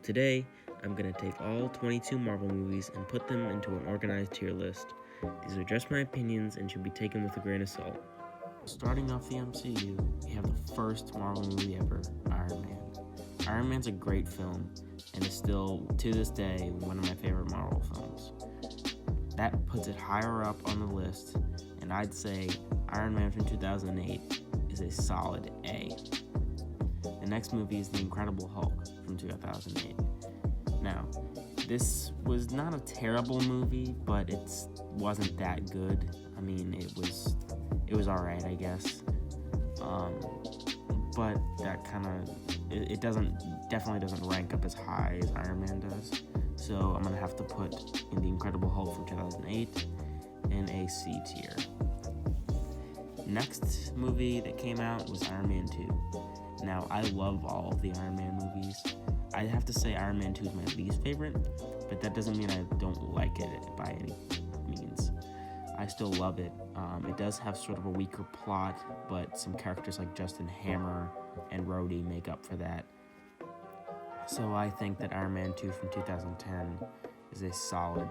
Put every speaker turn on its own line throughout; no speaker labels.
today, I'm going to take all 22 Marvel movies and put them into an organized tier list. These are just my opinions and should be taken with a grain of salt. Starting off the MCU, we have the first Marvel movie ever, Iron Man. Iron Man's a great film and is still, to this day, one of my favorite Marvel films. That puts it higher up on the list, and I'd say Iron Man from 2008 is a solid A. The next movie is The Incredible Hulk from 2008. Now, this was not a terrible movie, but it wasn't that good. I mean, it was alright, I guess. But that kind of, it definitely doesn't rank up as high as Iron Man does. So I'm gonna have to put in The Incredible Hulk from 2008 in a C tier. Next movie that came out was Iron Man 2. Now, I love all of the Iron Man movies. I have to say Iron Man 2 is my least favorite, but that doesn't mean I don't like it by any means. I still love it. It does have sort of a weaker plot, but some characters like Justin Hammer and Rhodey make up for that. So I think that Iron Man 2 from 2010 is a solid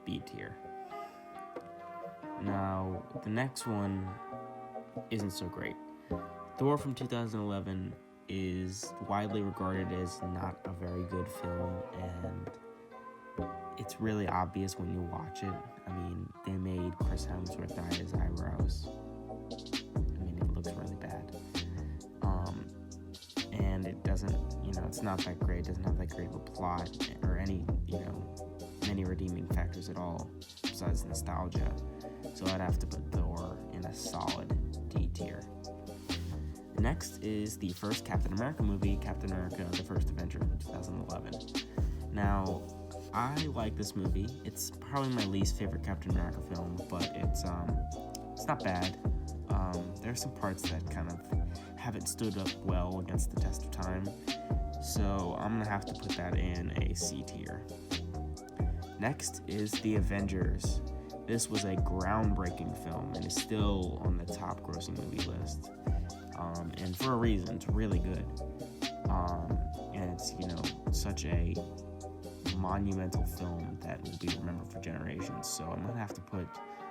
B tier. Now, the next one isn't so great. Thor from 2011 is widely regarded as not a very good film, and it's really obvious when you watch it. I mean, they made Chris Hemsworth dye his eyebrows. I mean, it looks really bad. And it doesn't, it's not that great. It doesn't have that great of a plot or any redeeming factors at all besides nostalgia. So I'd have to put Thor in a solid D tier. Next is the first Captain America movie, Captain America: The First Avenger from 2011. Now, I like this movie. It's probably my least favorite Captain America film, but it's not bad. There are some parts that kind of haven't stood up well against the test of time, so I'm gonna have to put that in a C tier. Next is The Avengers. This was a groundbreaking film and is still on the top grossing movie list. And for a reason, it's really good. And it's, such a monumental film that will be remembered for generations. So I'm going to have to put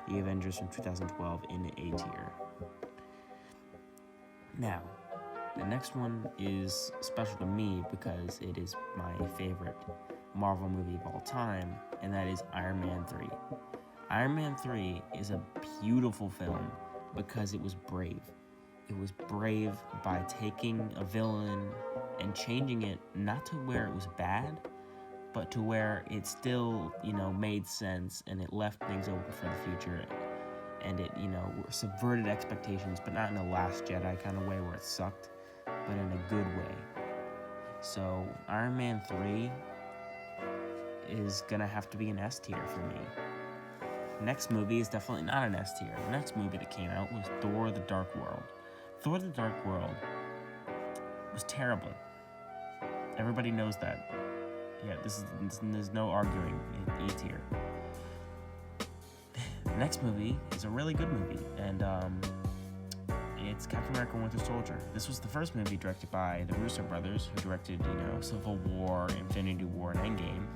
The Avengers from 2012 in A tier. Now, the next one is special to me because it is my favorite Marvel movie of all time, and that is Iron Man 3. Iron Man 3 is a beautiful film because it was brave. It was brave by taking a villain and changing it not to where it was bad, but to where it still, made sense, and it left things open for the future. And it, subverted expectations, but not in a Last Jedi kind of way where it sucked, but in a good way. So Iron Man 3 is gonna have to be an S tier for me. Next movie is definitely not an S tier. The next movie that came out was Thor: The Dark World. Thor: The Dark World was terrible. Everybody knows that. Yeah, there's no arguing in E tier. The next movie is a really good movie, and it's Captain America: Winter Soldier. This was the first movie directed by the Russo brothers, who directed, Civil War, Infinity War, and Endgame.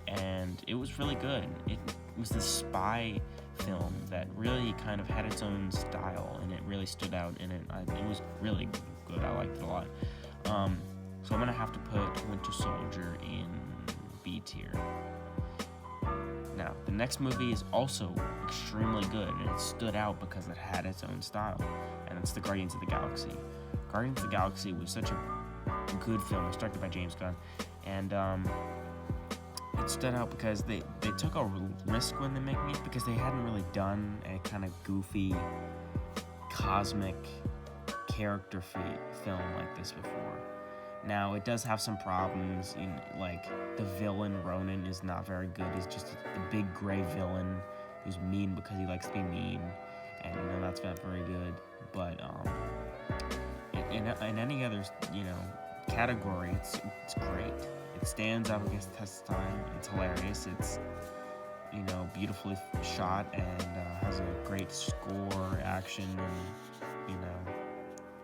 And it was really good. It was this spy film that really kind of had its own style, and it really stood out, and it was really good. I liked it a lot. So I'm gonna have to put Winter Soldier in B tier. Now, the next movie is also extremely good, and it stood out because it had its own style, and it's the Guardians of the Galaxy. Guardians of the Galaxy was such a good film. It was directed by James Gunn, and it stood out because they took a risk when they make it, because they hadn't really done a kind of goofy, cosmic character film like this before. Now, it does have some problems, like the villain, Ronan, is not very good. He's just the big gray villain who's mean because he likes to be mean, and that's not very good. But in any other category, it's great. It stands up against the test of time. It's hilarious. It's beautifully shot and has a great score, action, and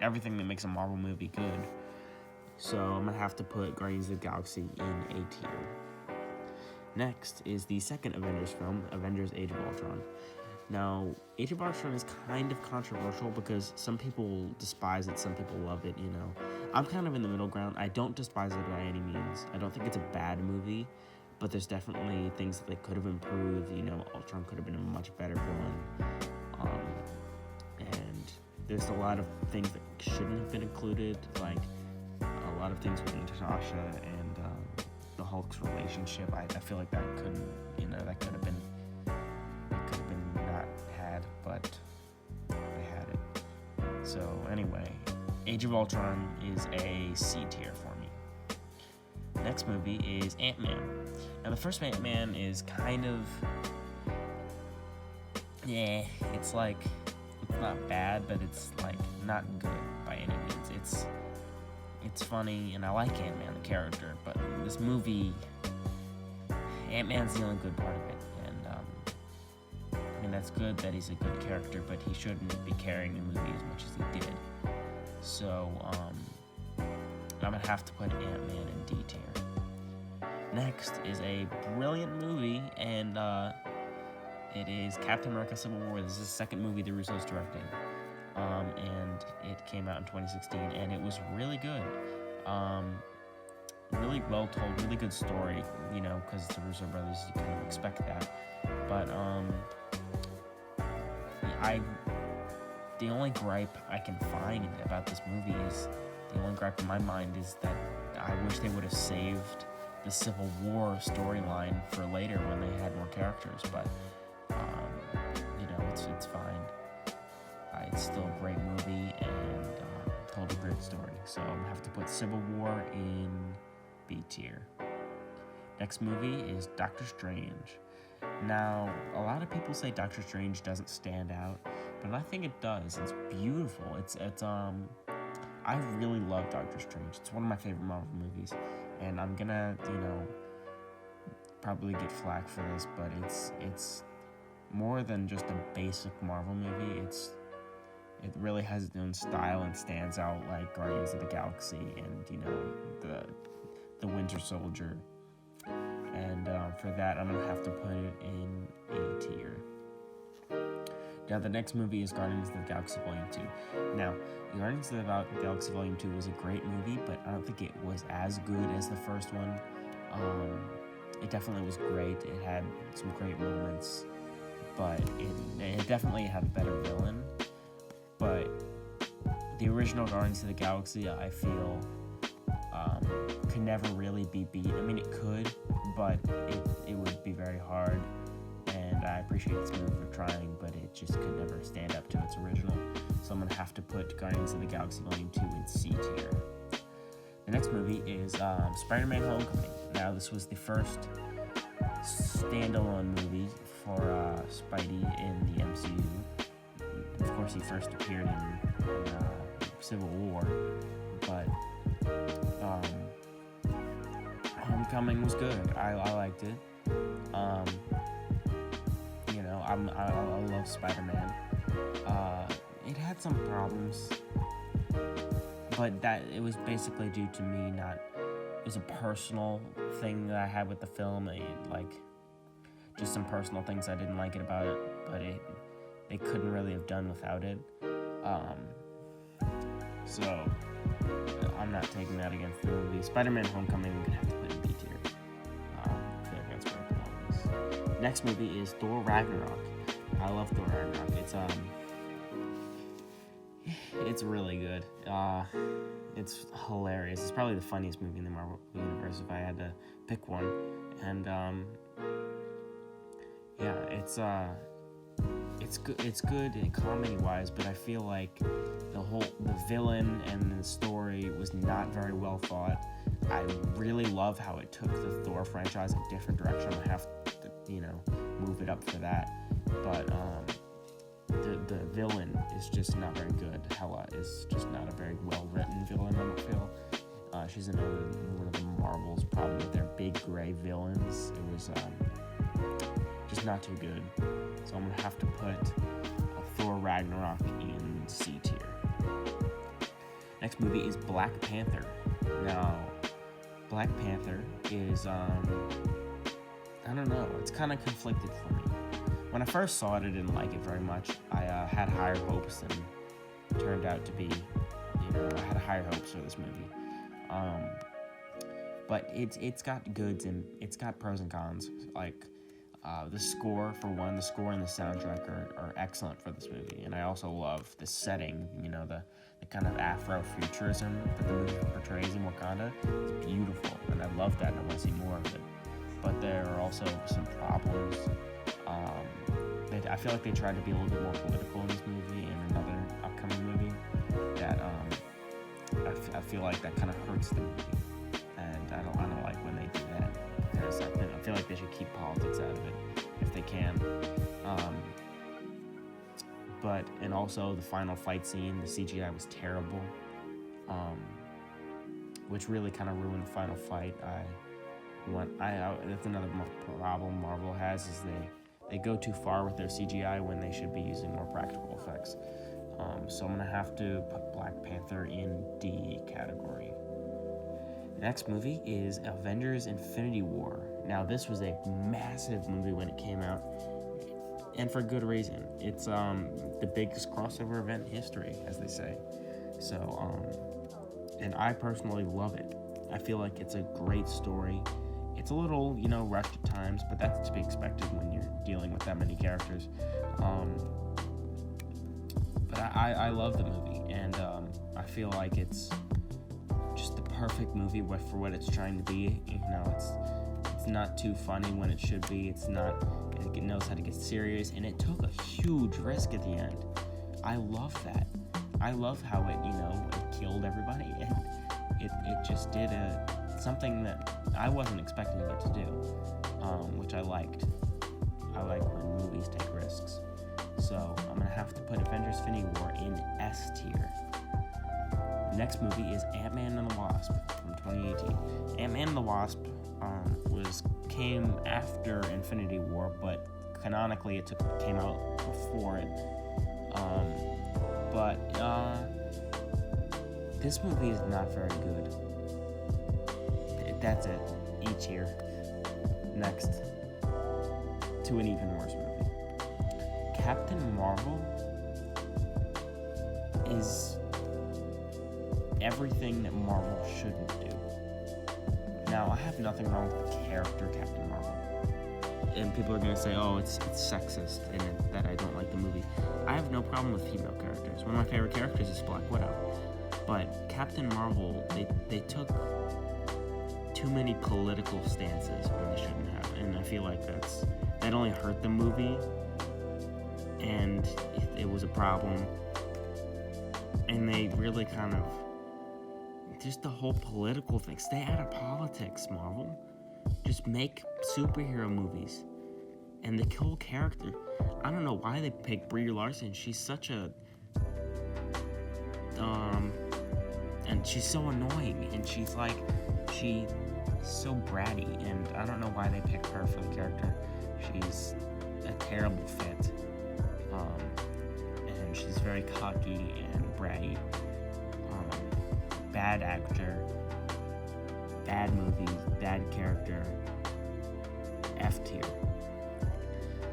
everything that makes a Marvel movie good. So I'm gonna have to put Guardians of the Galaxy in A tier. Next is the second Avengers film, Avengers Age of Ultron. Now, Age of Ultron is kind of controversial because some people despise it, some people love it, you know. I'm kind of in the middle ground. I don't despise it by any means. I don't think it's a bad movie, but there's definitely things that they could have improved. You know, Ultron could have been a much better villain. And there's a lot of things that shouldn't have been included, like a lot of things with Natasha and the Hulk's relationship. I feel like that couldn't, that could have been not had, but they had it. So anyway, Age of Ultron is a C tier for me. Next movie is Ant-Man. Now the first Ant-Man is kind of, it's not bad, but it's like not good by any means. It's funny, and I like Ant-Man the character, but this movie, Ant-Man's the only good part of it, and I mean that's good that he's a good character, but he shouldn't be carrying the movie as much as he did. So I'm gonna have to put Ant-Man in D tier. Next is a brilliant movie, and it is Captain America: Civil War. This is the second movie the Russos directing. And it came out in 2016, and it was really good. Really well told, really good story, because it's the Russo brothers, you kind of expect that. But the only gripe I can find about this movie the only gripe in my mind is that I wish they would have saved the Civil War storyline for later when they had more characters, but it's fine. It's still a great movie and told a great story. So I'm gonna have to put Civil War in B tier. Next movie is Doctor Strange. Now, a lot of people say Doctor Strange doesn't stand out, but I think it does. It's beautiful. I really love Doctor Strange. It's one of my favorite Marvel movies, and I'm gonna, probably get flack for this, but it's more than just a basic Marvel movie. It really has its own style and stands out like Guardians of the Galaxy and, the Winter Soldier. And for that, I'm going to have to put it in A tier. Now, the next movie is Guardians of the Galaxy Volume 2. Now, Guardians of the Galaxy Volume 2 was a great movie, but I don't think it was as good as the first one. It definitely was great. It had some great moments, but it definitely had a better villain. But the original Guardians of the Galaxy, I feel, could never really be beat. I mean, it could, but it would be very hard. And I appreciate this movie for trying, but it just could never stand up to its original. So I'm going to have to put Guardians of the Galaxy Volume 2 in C tier. The next movie is Spider-Man: Homecoming. Now, this was the first standalone movie for Spidey in the MCU. Of course, he first appeared in Civil War, but Homecoming was good. I liked it. I love Spider-Man. It had some problems, but that it was basically due to me it was a personal thing that I had with the film, just some personal things I didn't like it about it, but they couldn't really have done without it. So I'm not taking that against the movie. Spider-Man: Homecoming, I'm gonna have to put in B tier. I feel like that's where it belongs. Next movie is Thor: Ragnarok. I love Thor: Ragnarok. It's really good. It's hilarious. It's probably the funniest movie in the Marvel universe if I had to pick one. And it's good comedy-wise, but I feel like the villain and the story was not very well thought. I really love how it took the Thor franchise in a different direction. I have to, move it up for that. But the villain is just not very good. Hela is just not a very well-written villain, I don't feel. She's another one of the Marvel's problem with their big gray villains. It was just not too good. So I'm gonna have to put Thor: Ragnarok in C tier. Next movie is Black Panther. Now, Black Panther is, I don't know, it's kind of conflicted for me. When I first saw it, I didn't like it very much. I had higher hopes than turned out to be. I had higher hopes for this movie. But it's got goods and it's got pros and cons. Like, the score, for one, the score and the soundtrack are excellent for this movie. And I also love the setting, the kind of Afrofuturism that the movie portrays in Wakanda. It's beautiful, and I love that, and I want to see more of it. But there are also some problems. I feel like they tried to be a little bit more political in this movie and another upcoming movie that I feel like that kind of hurts the movie, and I don't like when they do that, because I feel like they should keep politics out of it if they can. And also the final fight scene, the CGI was terrible, which really kind of ruined the final fight. That's another problem Marvel has, is they go too far with their CGI when they should be using more practical effects. So I'm gonna have to put Black Panther in D category. The next movie is Avengers: Infinity War. Now, this was a massive movie when it came out, and for good reason. It's the biggest crossover event in history, as they say. So, and I personally love it. I feel like it's a great story. It's a little, rushed at times, but that's to be expected when you're dealing with that many characters. But I love the movie, and I feel like it's just the perfect movie for what it's trying to be. It's not too funny when it should be. It knows how to get serious, and it took a huge risk at the end. I love that. I love how it killed everybody, and it just did something that I wasn't expecting it to do, which I liked. I like when movies take risks. So I'm going to have to put Avengers: Infinity War in S tier. The next movie is Ant-Man and the Wasp from 2018. Ant-Man and the Wasp came after Infinity War, but canonically it came out before it. This movie is not very good. That's it. E tier. Next, to an even worse movie. Captain Marvel is everything that Marvel shouldn't do. Now, I have nothing wrong with the character Captain Marvel. And people are going to say, oh, it's sexist and that I don't like the movie. I have no problem with female characters. One of my favorite characters is Black Widow. But Captain Marvel, they took too many political stances when they shouldn't have. And I feel like that only hurt the movie. And it was a problem. And they really kind of, just the whole political thing. Stay out of politics, Marvel. Just make superhero movies. And the whole character, I don't know why they picked Brie Larson. She's such a, and she's so annoying. And she's so bratty. And I don't know why they picked her for the character. She's a terrible fit. And she's very cocky and bratty. Bad actor, bad movie, bad character, F tier.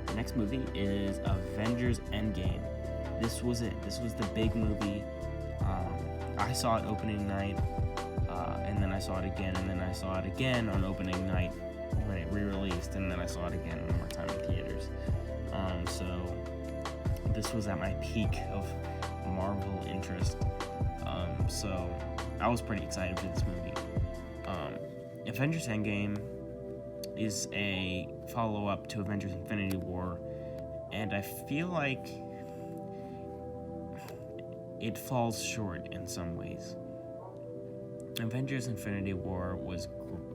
The next movie is Avengers Endgame. This was it. This was the big movie. I saw it opening night, and then I saw it again, and then I saw it again on opening night when it re-released, and then I saw it again one more time in theaters. So this was at my peak of Marvel interest. So I was pretty excited for this movie. Avengers Endgame is a follow-up to Avengers Infinity War, and I feel like it falls short in some ways. Avengers Infinity War was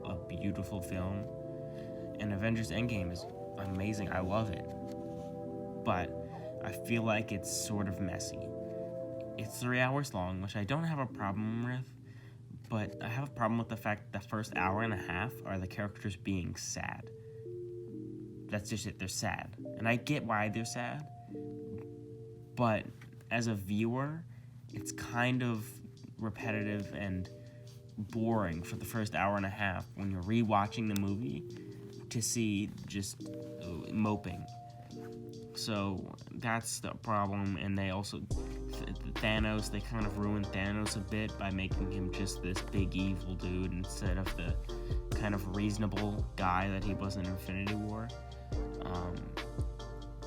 a beautiful film, and Avengers Endgame is amazing. I love it. But I feel like it's sort of messy. It's 3 hours long, which I don't have a problem with, but I have a problem with the fact that the first hour and a half are the characters being sad. That's just it, they're sad. And I get why they're sad, but as a viewer, it's kind of repetitive and boring for the first hour and a half when you're rewatching the movie to see just moping. So that's the problem. And they also Thanos, they kind of ruined Thanos a bit by making him just this big evil dude instead of the kind of reasonable guy that he was in Infinity War.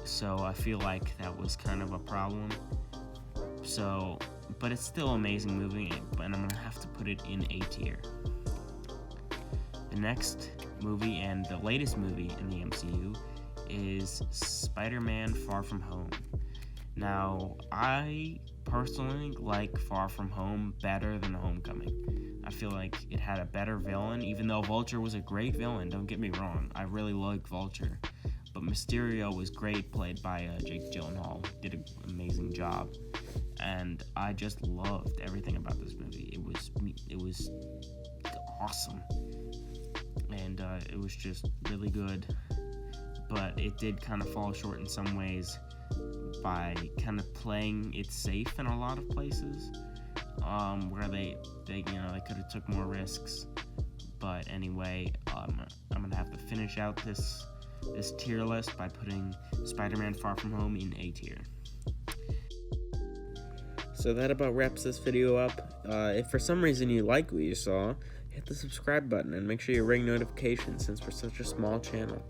So I feel like that was kind of a problem. So, but it's still an amazing movie, and I'm gonna have to put it in A tier. The next movie, and the latest movie in the MCU, is Spider-Man Far From Home. Now, I personally like Far From Home better than Homecoming. I feel like it had a better villain, even though Vulture was a great villain, don't get me wrong. I really like Vulture. But Mysterio was great, played by Jake Gyllenhaal. Did an amazing job. And I just loved everything about this movie. It was awesome. And it was just really good. But it did kind of fall short in some ways by kind of playing it safe in a lot of places, where they could have took more risks. But anyway, I'm gonna have to finish out this tier list by putting Spider-Man Far From Home in A tier. So that about wraps this video up. If for some reason you like what you saw, hit the subscribe button and make sure you ring notifications since we're such a small channel.